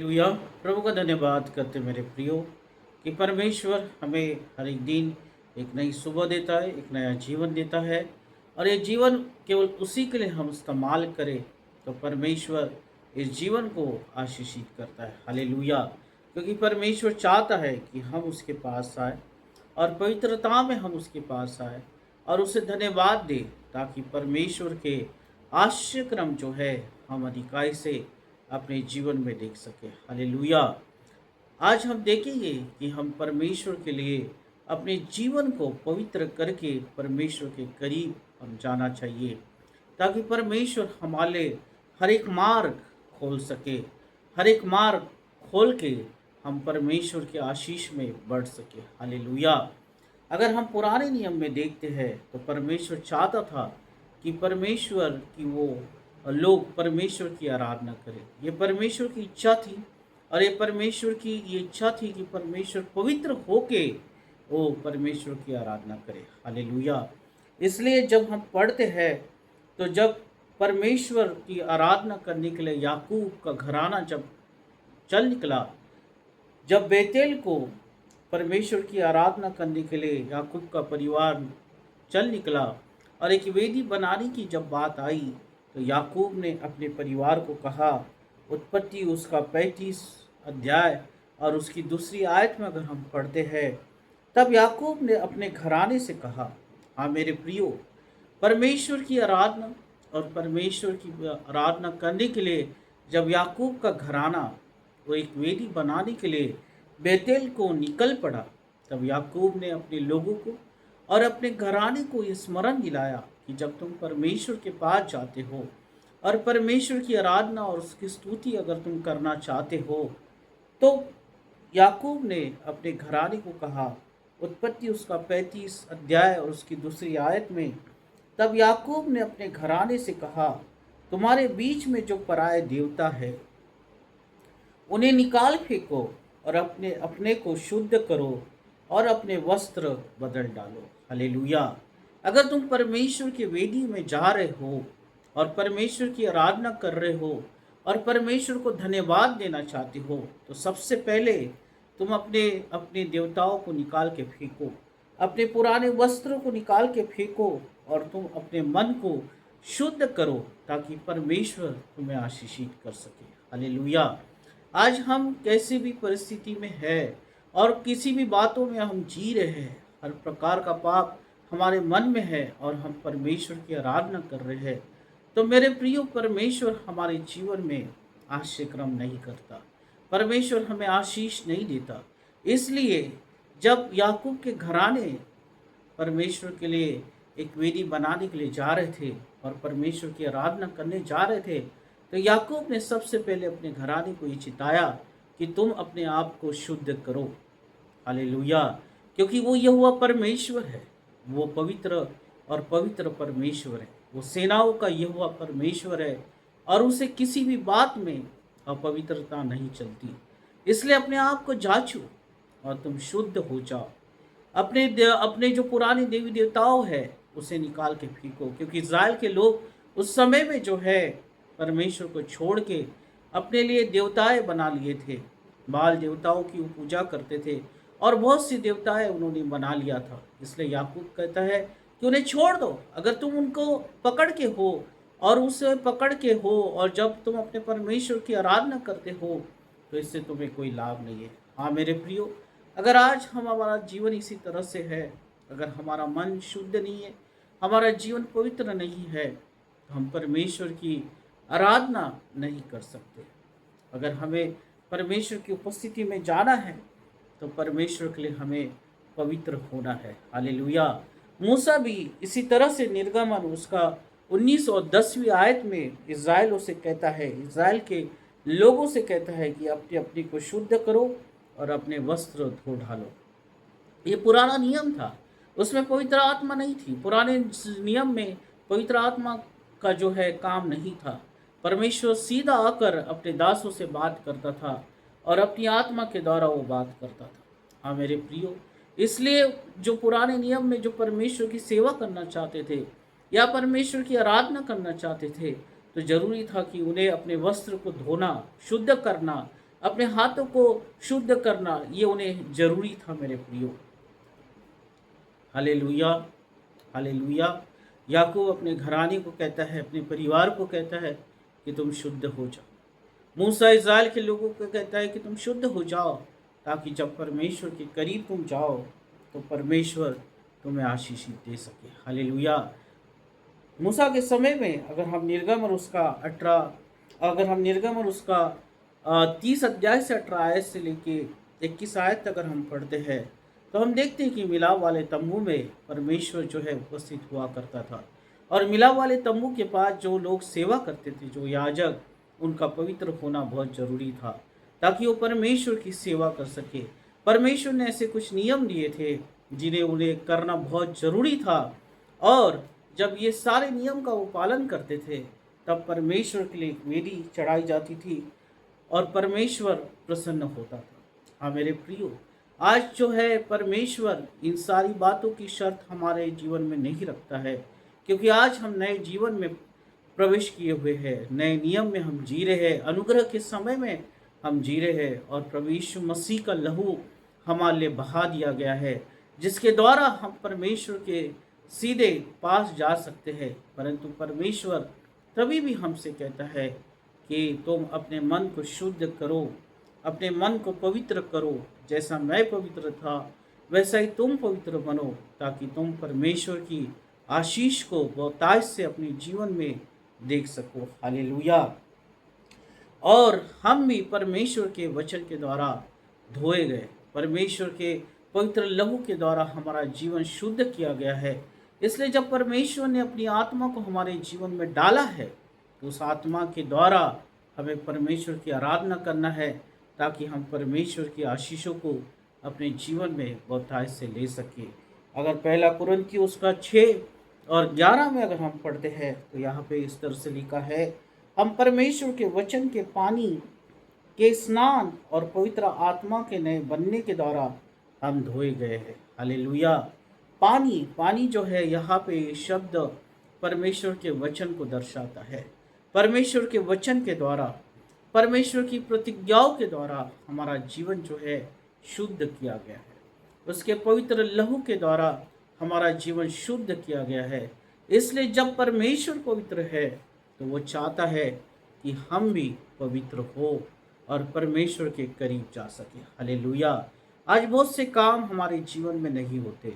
Hallelujah. प्रभु का धन्यवाद करते मेरे प्रियो कि परमेश्वर हमें हर एक दिन एक नई सुबह देता है, एक नया जीवन देता है। और ये जीवन केवल उसी के लिए हम इस्तेमाल करें तो परमेश्वर इस जीवन को आशीषित करता है। हालेलुया। क्योंकि परमेश्वर चाहता है कि हम उसके पास आए और पवित्रता में हम उसके पास आए और उसे धन्यवाद दें, ताकि परमेश्वर के आश्चर्यक्रम जो है हम अधिकाई से अपने जीवन में देख सके। हालेलुया। आज हम देखेंगे कि हम परमेश्वर के लिए अपने जीवन को पवित्र करके परमेश्वर के करीब हम जाना चाहिए, ताकि परमेश्वर हमारे हर एक मार्ग खोल सके, हर एक मार्ग खोल के हम परमेश्वर के आशीष में बढ़ सके। हालेलुया। अगर हम पुराने नियम में देखते हैं तो परमेश्वर चाहता था कि परमेश्वर की वो लोग परमेश्वर की आराधना करें। ये परमेश्वर की इच्छा थी और ये परमेश्वर की ये इच्छा थी कि परमेश्वर पवित्र होके वो परमेश्वर की आराधना करे। हालेलुया। इसलिए जब हम पढ़ते हैं तो जब परमेश्वर की आराधना करने के लिए याकूब का घराना जब चल निकला, जब बेतेल को परमेश्वर की आराधना करने के लिए याकूब का परिवार चल निकला और एक वेदी बनाने की जब बात आई, तो याकूब ने अपने परिवार को कहा। उत्पत्ति उसका 35 अध्याय और उसकी दूसरी आयत में अगर हम पढ़ते हैं, तब याकूब ने अपने घराने से कहा। हाँ मेरे प्रियो, परमेश्वर की आराधना और परमेश्वर की आराधना करने के लिए जब याकूब का घराना वो एक वेदी बनाने के लिए बेतेल को निकल पड़ा, तब याकूब ने अपने लोगों को और अपने घराने को ये स्मरण दिलाया कि जब तुम परमेश्वर के पास जाते हो और परमेश्वर की आराधना और उसकी स्तुति अगर तुम करना चाहते हो, तो याकूब ने अपने घराने को कहा। उत्पत्ति उसका 35 अध्याय और उसकी दूसरी आयत में, तब याकूब ने अपने घराने से कहा, तुम्हारे बीच में जो पराये देवता है उन्हें निकाल फेंको और अपने अपने को शुद्ध करो और अपने वस्त्र बदल डालो। हालेलुया। अगर तुम परमेश्वर के वेदी में जा रहे हो और परमेश्वर की आराधना कर रहे हो और परमेश्वर को धन्यवाद देना चाहते हो, तो सबसे पहले तुम अपने अपने देवताओं को निकाल के फेंको, अपने पुराने वस्त्रों को निकाल के फेंको और तुम अपने मन को शुद्ध करो, ताकि परमेश्वर तुम्हें आशीषित कर सके। हालेलुया। आज हम कैसी भी परिस्थिति में है और किसी भी बातों में हम जी रहे हैं, हर प्रकार का पाप हमारे मन में है और हम परमेश्वर की आराधना कर रहे हैं, तो मेरे प्रियो परमेश्वर हमारे जीवन में आश्चर्यक्रम नहीं करता, परमेश्वर हमें आशीष नहीं देता। इसलिए जब याकूब के घराने परमेश्वर के लिए एक वेदी बनाने के लिए जा रहे थे और परमेश्वर की आराधना करने जा रहे थे, तो याकूब ने सबसे पहले अपने घराने को ये चिताया कि तुम अपने आप को शुद्ध करो। हालेलुया। क्योंकि वो यहोवा परमेश्वर है, वो पवित्र और पवित्र परमेश्वर है, वो सेनाओं का यहोवा परमेश्वर है और उसे किसी भी बात में अपवित्रता नहीं चलती। इसलिए अपने आप को जांचो और तुम शुद्ध हो जाओ। अपने जो पुराने देवी देवताओं है उसे निकाल के फेंको, क्योंकि इज़राइल के लोग उस समय में जो है परमेश्वर को छोड़ के अपने लिए देवताएं बना लिए थे। बाल देवताओं की वो पूजा करते थे और बहुत सी देवताएं उन्होंने बना लिया था। इसलिए याकूब कहता है कि उन्हें छोड़ दो। अगर तुम उनको पकड़ के हो और उसे पकड़ के हो और जब तुम अपने परमेश्वर की आराधना करते हो, तो इससे तुम्हें कोई लाभ नहीं है। हाँ मेरे प्रियो, अगर आज हमारा जीवन इसी तरह से है, अगर हमारा मन शुद्ध नहीं है, हमारा जीवन पवित्र नहीं है, तो हम परमेश्वर की आराधना नहीं कर सकते। अगर हमें परमेश्वर की उपस्थिति में जाना है तो परमेश्वर के लिए हमें पवित्र होना है। हालेलुया। मूसा भी इसी तरह से निर्गमन उसका 19 और 10वीं आयत में इज़राइलों से कहता है, इज़राइल के लोगों से कहता है कि अपने अपने को शुद्ध करो और अपने वस्त्र धो डालो। ये पुराना नियम था, उसमें पवित्र आत्मा नहीं थी। पुराने नियम में पवित्र आत्मा का जो है काम नहीं था। परमेश्वर सीधा आकर अपने दासों से बात करता था और अपनी आत्मा के द्वारा वो बात करता था। हाँ मेरे प्रियो, इसलिए जो पुराने नियम में जो परमेश्वर की सेवा करना चाहते थे या परमेश्वर की आराधना करना चाहते थे, तो जरूरी था कि उन्हें अपने वस्त्र को धोना, शुद्ध करना, अपने हाथों को शुद्ध करना ये उन्हें जरूरी था मेरे प्रियो। Hallelujah, hallelujah. याकूब अपने घराने को कहता है, अपने परिवार को कहता है कि तुम शुद्ध हो जाओ। मूसा इस्राएल के लोगों को कहता है कि तुम शुद्ध हो जाओ, ताकि जब परमेश्वर के करीब तुम जाओ तो परमेश्वर तुम्हें आशीषित दे सके। हालेलुया। मूसा के समय में अगर हम निर्गम और उसका 30 अध्याय से 18 आयत से लेके 21 आयत तक अगर हम पढ़ते हैं तो हम देखते हैं कि मिलाप वाले तंबू में परमेश्वर जो है उपस्थित हुआ करता था। और मिलाप वाले तंबू के पास जो लोग सेवा करते थे, जो याजक, उनका पवित्र होना बहुत जरूरी था ताकि वो परमेश्वर की सेवा कर सके। परमेश्वर ने ऐसे कुछ नियम दिए थे जिन्हें उन्हें करना बहुत जरूरी था, और जब ये सारे नियम का वो पालन करते थे तब परमेश्वर के लिए एक वेदी चढ़ाई जाती थी और परमेश्वर प्रसन्न होता था। हाँ मेरे प्रियो, आज जो है परमेश्वर इन सारी बातों की शर्त हमारे जीवन में नहीं रखता है, क्योंकि आज हम नए जीवन में प्रवेश किए हुए हैं, नए नियम में हम जी रहे हैं, अनुग्रह के समय में हम जी रहे हैं, और प्रभु यीशु मसीह का लहू हमारे लिए बहा दिया गया है, जिसके द्वारा हम परमेश्वर के सीधे पास जा सकते हैं। परंतु परमेश्वर तभी भी हमसे कहता है कि तुम अपने मन को शुद्ध करो, अपने मन को पवित्र करो, जैसा मैं पवित्र था वैसा ही तुम पवित्र बनो, ताकि तुम परमेश्वर की आशीष को बहुतायत से अपने जीवन में देख सको। हालेलुया। और हम भी परमेश्वर के वचन के द्वारा धोए गए, परमेश्वर के पवित्र लहू के द्वारा हमारा जीवन शुद्ध किया गया है। इसलिए जब परमेश्वर ने अपनी आत्मा को हमारे जीवन में डाला है तो उस आत्मा के द्वारा हमें परमेश्वर की आराधना करना है, ताकि हम परमेश्वर की आशीषों को अपने जीवन में बहुतायत से ले सके। अगर पहला कुरिन्थियों उसका 6 और 11 में अगर हम पढ़ते हैं तो यहाँ पे इस तरह से लिखा है, हम परमेश्वर के वचन के पानी के स्नान और पवित्र आत्मा के नए बनने के द्वारा हम धोए गए हैं। हालेलुया। पानी जो है यहाँ पे शब्द परमेश्वर के वचन को दर्शाता है। परमेश्वर के वचन के द्वारा, परमेश्वर की प्रतिज्ञाओं के द्वारा हमारा जीवन जो है शुद्ध किया गया है, उसके पवित्र लहू के द्वारा हमारा जीवन शुद्ध किया गया है। इसलिए जब परमेश्वर पवित्र है तो वो चाहता है कि हम भी पवित्र हो और परमेश्वर के करीब जा सके। हालेलुया। आज बहुत से काम हमारे जीवन में नहीं होते,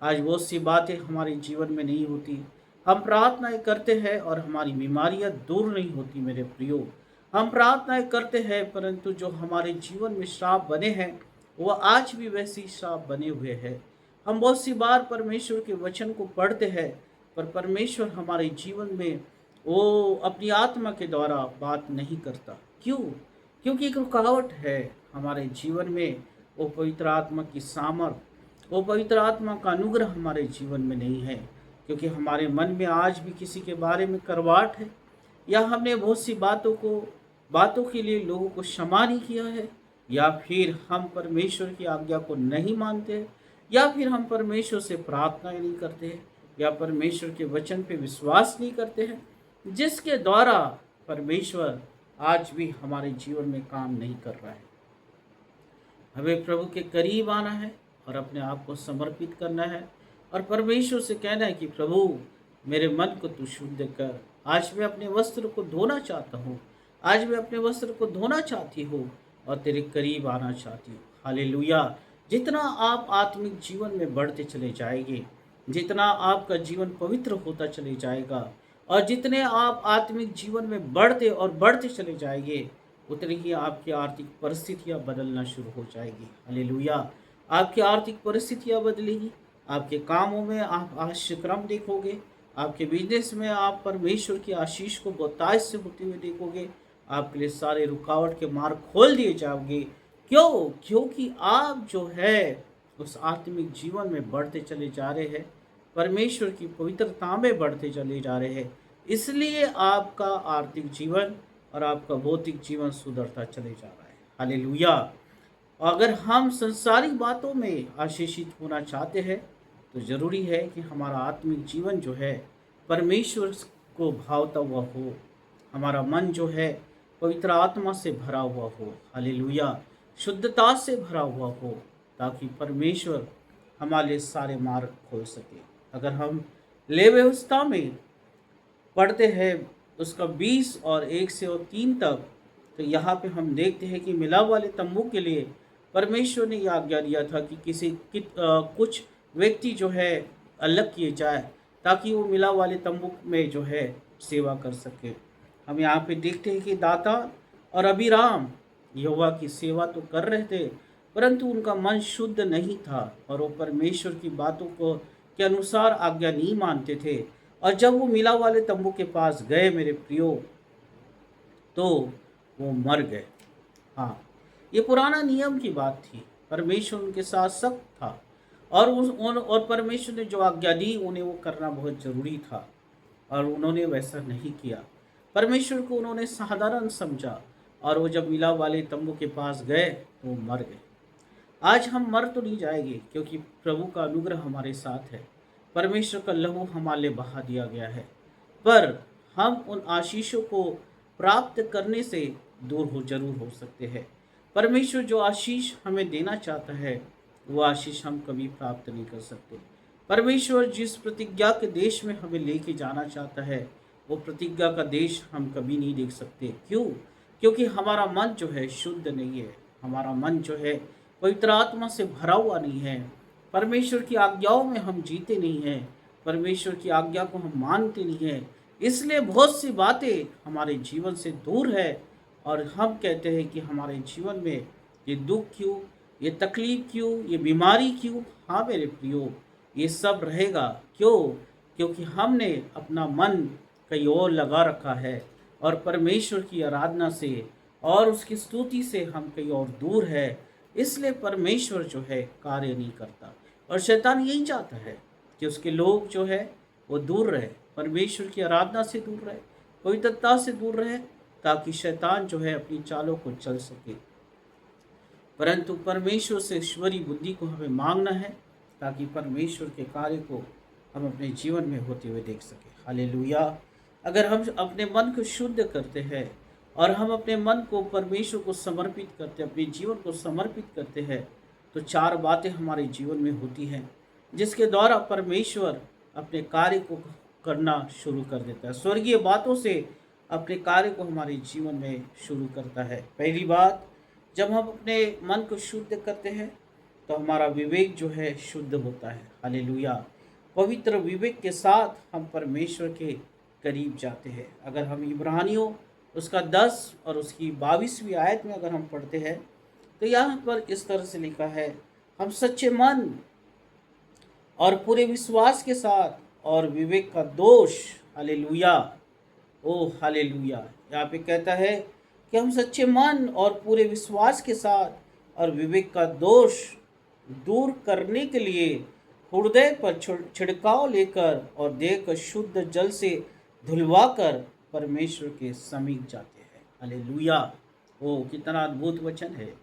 आज बहुत सी बातें हमारे जीवन में नहीं होती। हम प्रार्थनाएं करते हैं और हमारी बीमारियां दूर नहीं होती मेरे प्रियो। हम प्रार्थनाएं करते हैं परंतु जो हमारे जीवन में श्राप बने हैं वो आज भी वैसे ही श्राप बने हुए हैं। हम बहुत सी बार परमेश्वर के वचन को पढ़ते हैं पर परमेश्वर हमारे जीवन में वो अपनी आत्मा के द्वारा बात नहीं करता। क्यों? क्योंकि एक रुकावट है हमारे जीवन में। वो पवित्र आत्मा की सामर्थ, वो पवित्र आत्मा का अनुग्रह हमारे जीवन में नहीं है, क्योंकि हमारे मन में आज भी किसी के बारे में करवाट है, या हमने बहुत सी बातों के लिए लोगों को क्षमा नहीं किया है, या फिर हम परमेश्वर की आज्ञा को नहीं मानते, या फिर हम परमेश्वर से प्रार्थना नहीं करते हैं, या परमेश्वर के वचन पे विश्वास नहीं करते हैं, जिसके द्वारा परमेश्वर आज भी हमारे जीवन में काम नहीं कर रहा है। हमें प्रभु के करीब आना है और अपने आप को समर्पित करना है और परमेश्वर से कहना है कि प्रभु मेरे मन को तू शुद्ध कर। आज मैं अपने वस्त्र को धोना चाहता हूँ, आज मैं अपने वस्त्र को धोना चाहती हूँ और तेरे करीब आना चाहती हूँ। हालेलुया। जितना आप आत्मिक जीवन में बढ़ते चले जाएंगे, जितना आपका जीवन पवित्र होता चले जाएगा, और जितने आप आत्मिक जीवन में बढ़ते और बढ़ते चले जाएंगे, उतनी ही आपकी आर्थिक परिस्थितियाँ बदलना शुरू हो जाएगी। हालेलुया। आपकी आर्थिक परिस्थितियाँ बदलेगी, आपके कामों में आप आशीषक्रम देखोगे, आपके बिजनेस में आप परमेश्वर की आशीष को बहुतायत से होते हुए देखोगे। आपके लिए सारे रुकावट के मार्ग खोल दिए जाओगे। क्यों? क्योंकि आप जो है उस आत्मिक जीवन में बढ़ते चले जा रहे हैं, परमेश्वर की पवित्रता में बढ़ते चले जा रहे हैं। इसलिए आपका आर्थिक जीवन और आपका भौतिक जीवन सुधरता चले जा रहा है। हालेलुया। अगर हम संसारिक बातों में आशीषित होना चाहते हैं तो ज़रूरी है कि हमारा आत्मिक जीवन जो है परमेश्वर को भावता हुआ हो, हमारा मन जो है पवित्र आत्मा से भरा हुआ हो, हालेलुया, शुद्धता से भरा हुआ हो, ताकि परमेश्वर हमारे लिए सारे मार्ग खोल सके। अगर हम ले व्यवस्था में पढ़ते हैं उसका 20 और 1 से और 3 तक, तो यहाँ पे हम देखते हैं कि मिलाप वाले तंबू के लिए परमेश्वर ने यह आज्ञा दिया था कि कुछ व्यक्ति जो है अलग किए जाए, ताकि वो मिलाप वाले तंबू में जो है सेवा कर सके। हम यहाँ पे देखते हैं कि दातान और अबीराम यहोवा की सेवा तो कर रहे थे, परंतु उनका मन शुद्ध नहीं था और वो परमेश्वर की बातों को के अनुसार आज्ञा नहीं मानते थे। और जब वो मिलाप वाले तंबू के पास गए मेरे प्रियो, तो वो मर गए। हाँ, ये पुराना नियम की बात थी। परमेश्वर उनके साथ सख्त था और परमेश्वर ने जो आज्ञा दी उन्हें वो करना बहुत ज़रूरी था, और उन्होंने वैसा नहीं किया। परमेश्वर को उन्होंने साधारण समझा और वो जब मिलाप वाले तंबू के पास गए तो वो मर गए। आज हम मर तो नहीं जाएंगे, क्योंकि प्रभु का अनुग्रह हमारे साथ है। परमेश्वर का लहू हमारे लिए बहा दिया गया है, पर हम उन आशीषों को प्राप्त करने से दूर जरूर हो सकते हैं। परमेश्वर जो आशीष हमें देना चाहता है, वो आशीष हम कभी प्राप्त नहीं कर सकते। परमेश्वर जिस प्रतिज्ञा के देश में हमें लेके जाना चाहता है, वो प्रतिज्ञा का देश हम कभी नहीं देख सकते। क्यों? क्योंकि हमारा मन जो है शुद्ध नहीं है, हमारा मन जो है पवित्र आत्मा से भरा हुआ नहीं है। परमेश्वर की आज्ञाओं में हम जीते नहीं हैं, परमेश्वर की आज्ञा को हम मानते नहीं हैं। इसलिए बहुत सी बातें हमारे जीवन से दूर है, और हम कहते हैं कि हमारे जीवन में ये दुख क्यों, ये तकलीफ क्यों, ये बीमारी क्यों। हाँ मेरे प्रियो, ये सब रहेगा। क्यों? क्योंकि हमने अपना मन कहीं और लगा रखा है, और परमेश्वर की आराधना से और उसकी स्तुति से हम कहीं और दूर है। इसलिए परमेश्वर जो है कार्य नहीं करता, और शैतान यही चाहता है कि उसके लोग जो है वो दूर रहे, परमेश्वर की आराधना से दूर रहे, पवित्रता से दूर रहे, ताकि शैतान जो है अपनी चालों को चल सके। परंतु परमेश्वर से ईश्वरी बुद्धि को हमें मांगना है, ताकि परमेश्वर के कार्य को हम अपने जीवन में होते हुए देख सकें। हालेलुया। अगर हम अपने मन को शुद्ध करते हैं और हम अपने मन को परमेश्वर को समर्पित करते हैं, अपने जीवन को समर्पित करते हैं, तो 4 बातें हमारे जीवन में होती हैं, जिसके द्वारा परमेश्वर अपने कार्य को करना शुरू कर देता है। स्वर्गीय बातों से अपने कार्य को हमारे जीवन में शुरू करता है। पहली बात, जब हम अपने मन को शुद्ध करते हैं तो हमारा विवेक जो है शुद्ध होता है। हालेलुया। पवित्र विवेक के साथ हम परमेश्वर के करीब जाते हैं। अगर हम इब्रानियों उसका 10 और उसकी 22वीं आयत में अगर हम पढ़ते हैं, तो यहाँ पर इस तरह से लिखा है, हम सच्चे मन और पूरे विश्वास के साथ और विवेक का दोष, हालेलुया, ओ हालेलुया, यहाँ पे कहता है कि हम सच्चे मन और पूरे विश्वास के साथ और विवेक का दोष दूर करने के लिए हृदय पर छिड़काव लेकर और देह को शुद्ध जल से धुलवाकर परमेश्वर के समीप जाते हैं। हालेलुया। ओ कितना अद्भुत वचन है,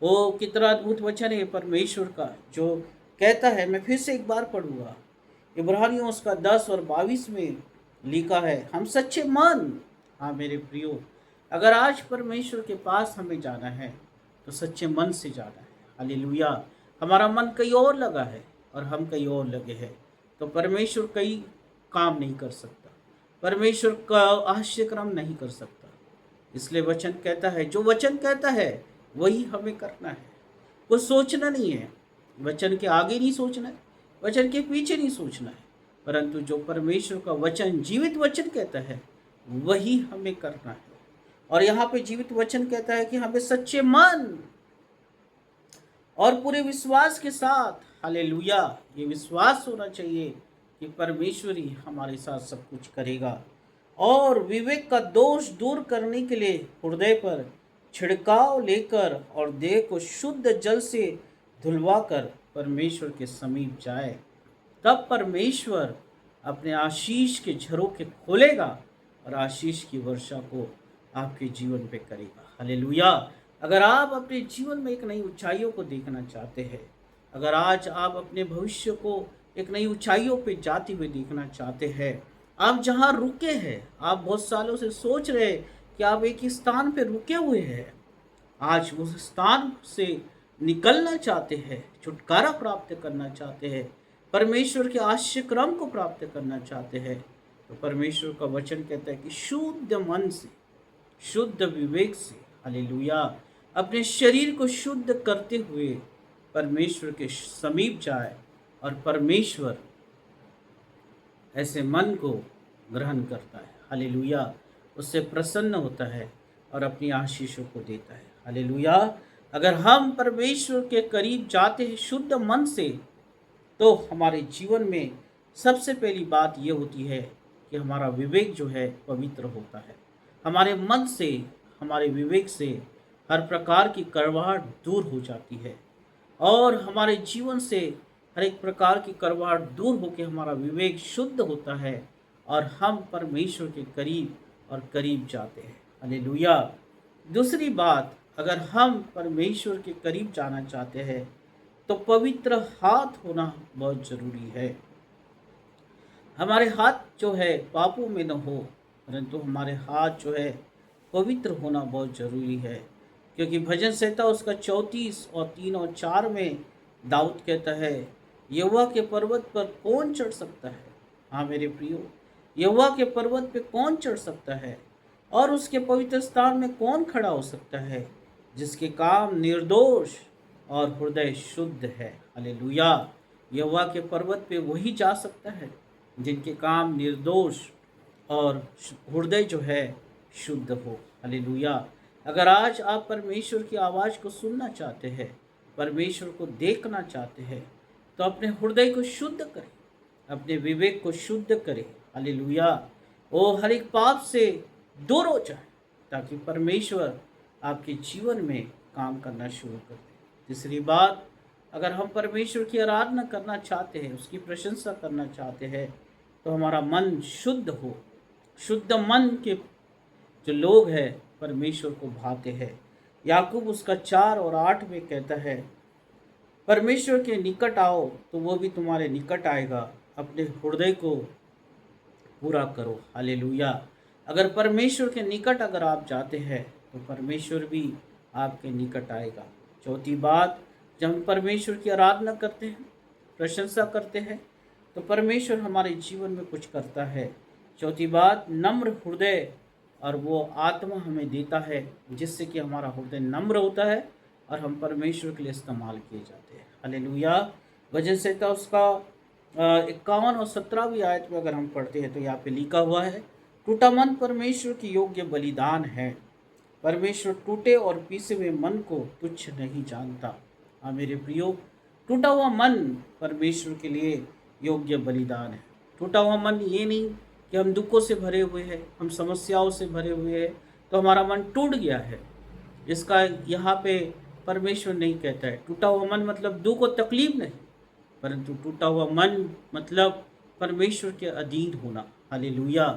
ओ कितना अद्भुत वचन है परमेश्वर का, जो कहता है, मैं फिर से एक बार पढ़ूंगा, इब्रानियों उसका 10 और 22 में लिखा है, हम सच्चे मन। हाँ मेरे प्रियो, अगर आज परमेश्वर के पास हमें जाना है तो सच्चे मन से जाना है। हालेलुया। हमारा मन कहीं और लगा है और हम कहीं और लगे हैं, तो परमेश्वर कई काम नहीं कर सकता, परमेश्वर का आश्चर्यक्रम नहीं कर सकता। इसलिए वचन कहता है, जो वचन कहता है वही हमें करना है। कुछ सोचना नहीं है, वचन के आगे नहीं सोचना है, वचन के पीछे नहीं सोचना है, परंतु जो परमेश्वर का वचन जीवित वचन कहता है वही हमें करना है। और यहाँ पे जीवित वचन कहता है कि हमें सच्चे मन और पूरे विश्वास के साथ, हालेलुया, ये विश्वास होना चाहिए कि परमेश्वर ही हमारे साथ सब कुछ करेगा, और विवेक का दोष दूर करने के लिए हृदय पर छिड़काव लेकर और देह को शुद्ध जल से धुलवाकर परमेश्वर के समीप जाए। तब परमेश्वर अपने आशीष के झरोखे खोलेगा और आशीष की वर्षा को आपके जीवन पे करेगा। हालेलुया। अगर आप अपने जीवन में एक नई ऊंचाइयों को देखना चाहते हैं, अगर आज आप अपने भविष्य को एक नई ऊंचाइयों पे जाते हुए देखना चाहते हैं, आप जहां रुके हैं, आप बहुत सालों से सोच रहे कि आप एक ही स्थान पे रुके हुए हैं। आज उस स्थान से निकलना चाहते हैं, छुटकारा प्राप्त करना चाहते हैं, परमेश्वर के आश्चर्य क्रम को प्राप्त करना चाहते हैं, तो परमेश्वर का वचन कहता है कि शुद्ध मन से, शुद्ध विवेक से, हालेलुया, अपने शरीर को शुद्ध करते हुए परमेश्वर के समीप जाए, और परमेश्वर ऐसे मन को ग्रहण करता है, हालेलुया, उससे प्रसन्न होता है और अपनी आशीषों को देता है, हालेलुया। अगर हम परमेश्वर के करीब जाते हैं शुद्ध मन से, तो हमारे जीवन में सबसे पहली बात ये होती है कि हमारा विवेक जो है पवित्र होता है। हमारे मन से, हमारे विवेक से हर प्रकार की कड़वाहट दूर हो जाती है, और हमारे जीवन से हर एक प्रकार की कड़वाहट दूर होकर हमारा विवेक शुद्ध होता है, और हम परमेश्वर के करीब और करीब जाते हैं, हालेलुया। दूसरी बात, अगर हम परमेश्वर के करीब जाना चाहते हैं तो पवित्र हाथ होना बहुत ज़रूरी है। हमारे हाथ जो है पापों में न हो, परंतु हमारे हाथ जो है पवित्र होना बहुत ज़रूरी है, क्योंकि भजन संहिता उसका 34 और 3 और 4 में दाऊद कहता है, यहोवा के पर्वत पर कौन चढ़ सकता है। हाँ मेरे प्रियो, यहोवा के पर्वत पे कौन चढ़ सकता है, और उसके पवित्र स्थान में कौन खड़ा हो सकता है, जिसके काम निर्दोष और हृदय शुद्ध है। हालेलुया। यहोवा के पर्वत पे वही जा सकता है जिनके काम निर्दोष और हृदय जो है शुद्ध हो। हालेलुया। अगर आज आप परमेश्वर की आवाज़ को सुनना चाहते हैं, परमेश्वर को देखना चाहते हैं, तो अपने हृदय को शुद्ध करें, अपने विवेक को शुद्ध करें। हालेलुया। वो हर एक पाप से दूर हो जाए, ताकि परमेश्वर आपके जीवन में काम करना शुरू कर दे। तीसरी बात, अगर हम परमेश्वर की आराधना करना चाहते हैं, उसकी प्रशंसा करना चाहते हैं, तो हमारा मन शुद्ध हो। शुद्ध मन के जो लोग हैं परमेश्वर को भाते हैं। याकूब उसका 4 और 8 में कहता है, परमेश्वर के निकट आओ तो वो भी तुम्हारे निकट आएगा, अपने हृदय को पूरा करो। हालेलुया। अगर परमेश्वर के निकट अगर आप जाते हैं तो परमेश्वर भी आपके निकट आएगा। चौथी बात, जब हम परमेश्वर की आराधना करते हैं, प्रशंसा करते हैं, तो परमेश्वर हमारे जीवन में कुछ करता है। चौथी बात, नम्र हृदय और वो आत्मा हमें देता है, जिससे कि हमारा हृदय नम्र होता है और हम परमेश्वर के लिए इस्तेमाल किए जाते हैं। हालेलुया। भजन संहिता उसका 51 और 17वीं आयत में अगर हम पढ़ते हैं तो यहाँ पे लिखा हुआ है, टूटा मन परमेश्वर की योग्य बलिदान है, परमेश्वर टूटे और पीसे हुए मन को तुच्छ नहीं जानता। हाँ मेरे प्रियो, टूटा हुआ मन परमेश्वर के लिए योग्य बलिदान है। टूटा हुआ मन ये नहीं कि हम दुखों से भरे हुए हैं, हम समस्याओं से भरे हुए हैं तो हमारा मन टूट गया है। इसका यहाँ पे परमेश्वर नहीं कहता है। टूटा हुआ मन मतलब दुख और तकलीफ नहीं, परंतु टूटा हुआ मन मतलब परमेश्वर के अधीन होना। हालेलुया।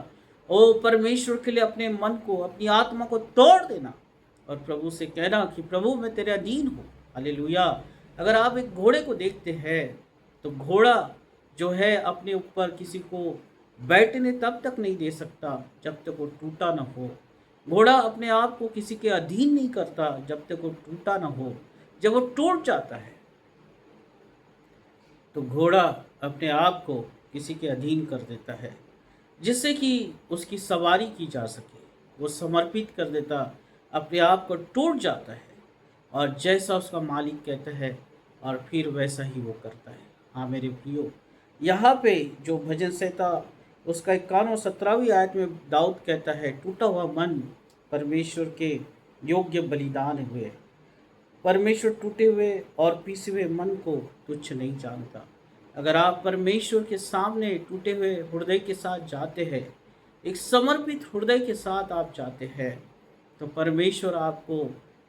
ओ परमेश्वर के लिए अपने मन को, अपनी आत्मा को तोड़ देना और प्रभु से कहना कि प्रभु मैं तेरे अधीन हूँ। हालेलुया। अगर आप एक घोड़े को देखते हैं तो घोड़ा जो है अपने ऊपर किसी को बैठने तब तक नहीं दे सकता जब तक वो टूटा ना हो। घोड़ा अपने आप को किसी के अधीन नहीं करता जब तक वो टूटा ना हो। जब वो टूट जाता है तो घोड़ा अपने आप को किसी के अधीन कर देता है, जिससे कि उसकी सवारी की जा सके। वो समर्पित कर देता, अपने आप को टूट जाता है और जैसा उसका मालिक कहता है और फिर वैसा ही वो करता है। हाँ मेरे प्रियो, यहाँ पे जो भजन संहिता उसका 51 और 17वीं आयत में दाऊद कहता है, टूटा हुआ मन परमेश्वर के योग्य बलिदान हुए। परमेश्वर टूटे हुए और पीसे हुए मन को तुच्छ नहीं जानता। अगर आप परमेश्वर के सामने टूटे हुए हृदय के साथ जाते हैं, एक समर्पित हृदय के साथ आप जाते हैं, तो परमेश्वर आपको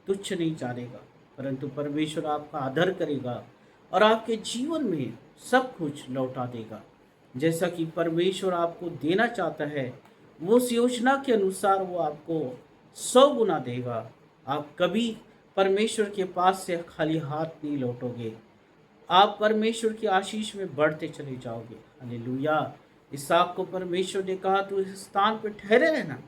तुच्छ नहीं जानेगा, परंतु परमेश्वर आपका आदर करेगा और आपके जीवन में सब कुछ लौटा देगा। जैसा कि परमेश्वर आपको देना चाहता है, वो उस योजना के अनुसार वो आपको 100 गुना देगा। आप कभी परमेश्वर के पास से खाली हाथ नहीं लौटोगे, आप परमेश्वर की आशीष में बढ़ते चले जाओगे। हालेलुया। इसहाक को परमेश्वर ने कहा तू इस स्थान पर ठहरे रहना,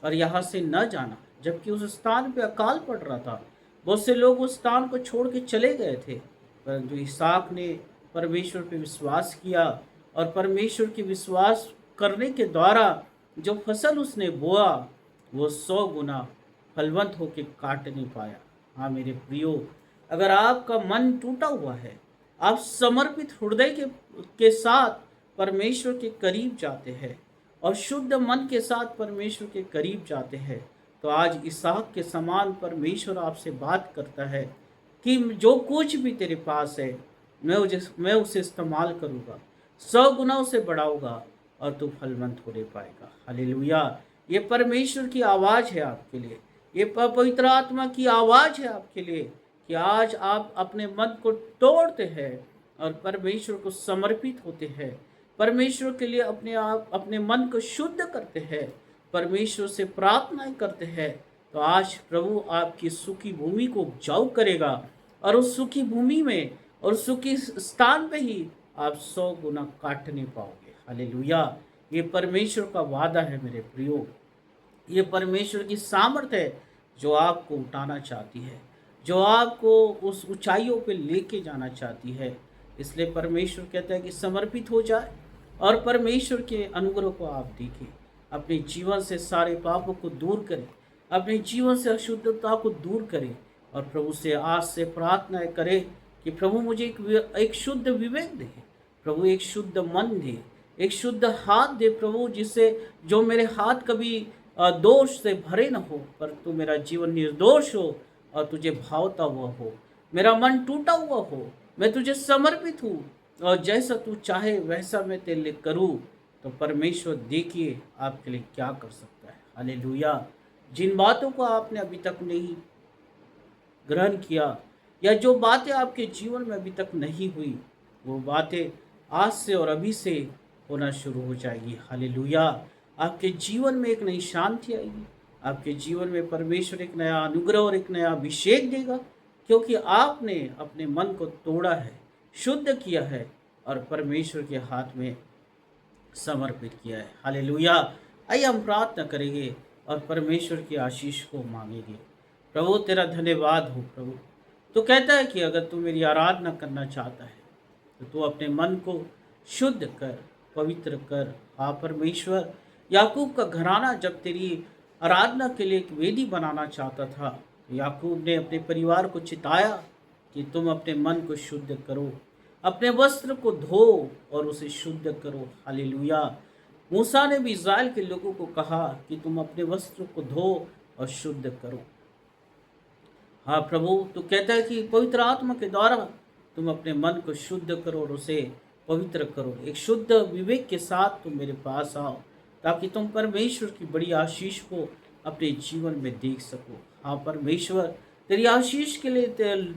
और यहाँ से न जाना, जबकि उस स्थान पे अकाल पड़ रहा था। बहुत से लोग उस स्थान को छोड़ के चले गए थे, परंतु इसहाक ने परमेश्वर पे विश्वास किया और परमेश्वर की विश्वास करने के द्वारा जो फसल उसने बोआ वो 100 गुना फलवंत होकर काट नहीं पाया। हाँ मेरे प्रियो, अगर आपका मन टूटा हुआ है, आप समर्पित हृदय के साथ परमेश्वर के करीब जाते हैं और शुद्ध मन के साथ परमेश्वर के करीब जाते हैं, तो आज इसहाक के समान परमेश्वर आपसे बात करता है कि जो कुछ भी तेरे पास है मैं उसे इस्तेमाल करूँगा, 100 गुना उसे बढ़ाऊंगा और तू फलवंत होने पाएगा। हालेलुया। ये परमेश्वर की आवाज़ है आपके लिए, ये पवित्र आत्मा की आवाज़ है आपके लिए कि आज आप अपने मन को तोड़ते हैं और परमेश्वर को समर्पित होते हैं, परमेश्वर के लिए अपने मन को शुद्ध करते हैं, परमेश्वर से प्रार्थनाएं करते हैं, तो आज प्रभु आपकी सूखी भूमि को उपजाऊ करेगा और उस सूखी भूमि में और सूखी स्थान पे ही आप 100 गुना काटने पाओगे। हालेलुया। ये परमेश्वर का वादा है मेरे प्रियो, ये परमेश्वर की सामर्थ है जो आपको उठाना चाहती है, जो आपको उस ऊंचाइयों पे लेके जाना चाहती है। इसलिए परमेश्वर कहता है कि समर्पित हो जाए और परमेश्वर के अनुग्रह को आप देखें, अपने जीवन से सारे पापों को दूर करें, अपने जीवन से अशुद्धता को दूर करें और प्रभु से आज से प्रार्थना करें कि प्रभु मुझे एक शुद्ध विवेक दे, प्रभु एक शुद्ध मन दे, एक शुद्ध हाथ दे प्रभु, जिससे जो मेरे हाथ कभी दोष से भरे न हो, पर तू मेरा जीवन निर्दोष हो और तुझे भावता हुआ हो, मेरा मन टूटा हुआ हो, मैं तुझे समर्पित हूँ और जैसा तू चाहे वैसा मैं तेरे लिए करूँ। तो परमेश्वर देखिए आपके लिए क्या कर सकता है। हालेलुया। जिन बातों को आपने अभी तक नहीं ग्रहण किया या जो बातें आपके जीवन में अभी तक नहीं हुई, वो बातें आज से और अभी से होना शुरू हो जाएगी। हालेलुया। आपके जीवन में एक नई शांति आएगी, आपके जीवन में परमेश्वर एक नया अनुग्रह और एक नया अभिषेक देगा, क्योंकि आपने अपने मन को तोड़ा है, शुद्ध किया है और परमेश्वर के हाथ में समर्पित किया है। हालेलुया। आइए हम प्रार्थना करेंगे और परमेश्वर की आशीष को मांगेंगे। प्रभु तेरा धन्यवाद हो प्रभु। तो कहता है कि अगर तू मेरी आराधना करना चाहता है तो तू अपने मन को शुद्ध कर, पवित्र कर। हाँ परमेश्वर, याकूब का घराना जब तेरी आराधना के लिए एक वेदी बनाना चाहता था, तो याकूब ने अपने परिवार को चिताया कि तुम अपने मन को शुद्ध करो, अपने वस्त्र को धो और उसे शुद्ध करो। हालेलुया। मूसा ने भी इस्राएल के लोगों को कहा कि तुम अपने वस्त्र को धो और शुद्ध करो। हाँ प्रभु, तो कहता है कि पवित्र आत्मा के द्वारा तुम अपने मन को शुद्ध करो और उसे पवित्र करो। एक शुद्ध विवेक के साथ तुम मेरे पास आओ ताकि तुम परमेश्वर की बड़ी आशीष को अपने जीवन में देख सको। हाँ परमेश्वर, तेरी आशीष के लिए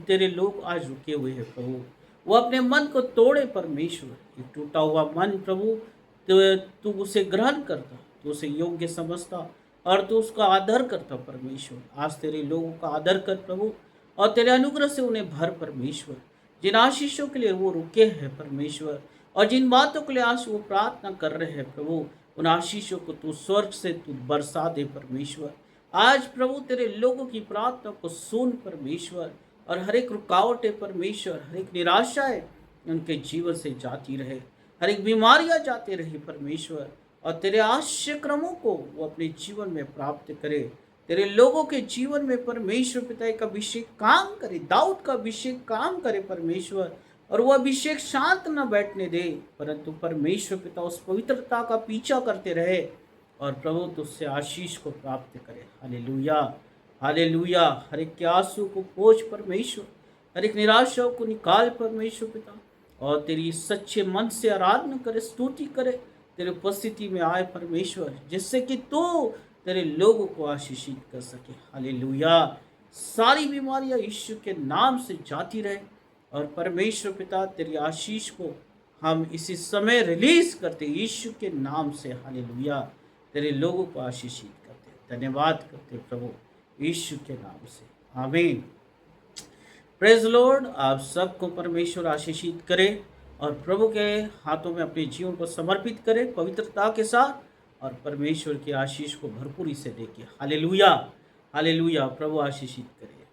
तेरे लोग आज रुके हुए हैं प्रभु। वो अपने मन को तोड़े परमेश्वर, एक टूटा हुआ मन प्रभु तू उसे ग्रहण करता, तू उसे योग्य समझता और तू उसका आदर करता परमेश्वर। आज तेरे लोगों का आदर कर प्रभु और तेरे अनुग्रह से उन्हें भर परमेश्वर। जिन आशीषों के लिए वो रुके हैं परमेश्वर और जिन बातों के लिए आज वो प्रार्थना कर रहे हैं प्रभु, उन आशीषों को तू स्वर्ग से तू बरसा दे परमेश्वर। आज प्रभु तेरे लोगों की प्रार्थना को सुन परमेश्वर और हर एक रुकावटें परमेश्वर, हर एक निराशाएं उनके जीवन से जाती रहे, हर एक बीमारियां जाती रही परमेश्वर और तेरे आश्चर्य क्रमों को वो अपने जीवन में प्राप्त करे। तेरे लोगों के जीवन में परमेश्वर पिता का अभिषेक काम करे, दाऊद का अभिषेक काम करे परमेश्वर, और वो अभिषेक शांत न बैठने दे, परंतु परमेश्वर पिता उस पवित्रता का पीछा करते रहे और प्रभु तुझसे आशीष को प्राप्त करे। हालेलुया। हालेलुया। हर एक के आंसू को पोंछ परमेश्वर, हर एक निराशा को निकाल परमेश्वर पिता और तेरी सच्चे मन से आराधना करे, स्तुति करे, तेरे उपस्थिति में आए परमेश्वर, जिससे कि तू तेरे लोगों को आशीषित कर सके। हालेलुया। सारी बीमारियां यीशु के नाम से जाती रहे और परमेश्वर पिता तेरी आशीष को हम इसी समय रिलीज करते यीशु के नाम से। हालेलुया। तेरे लोगों को आशीषित करते, धन्यवाद करते प्रभु यीशु के नाम से। आमीन। Praise Lord. आप सबको परमेश्वर आशीषित करे और प्रभु के हाथों में अपने जीवन को समर्पित करें पवित्रता के साथ और परमेश्वर की आशीष को भरपूरी से देखिए। Hallelujah, hallelujah. प्रभु आशीषित करे।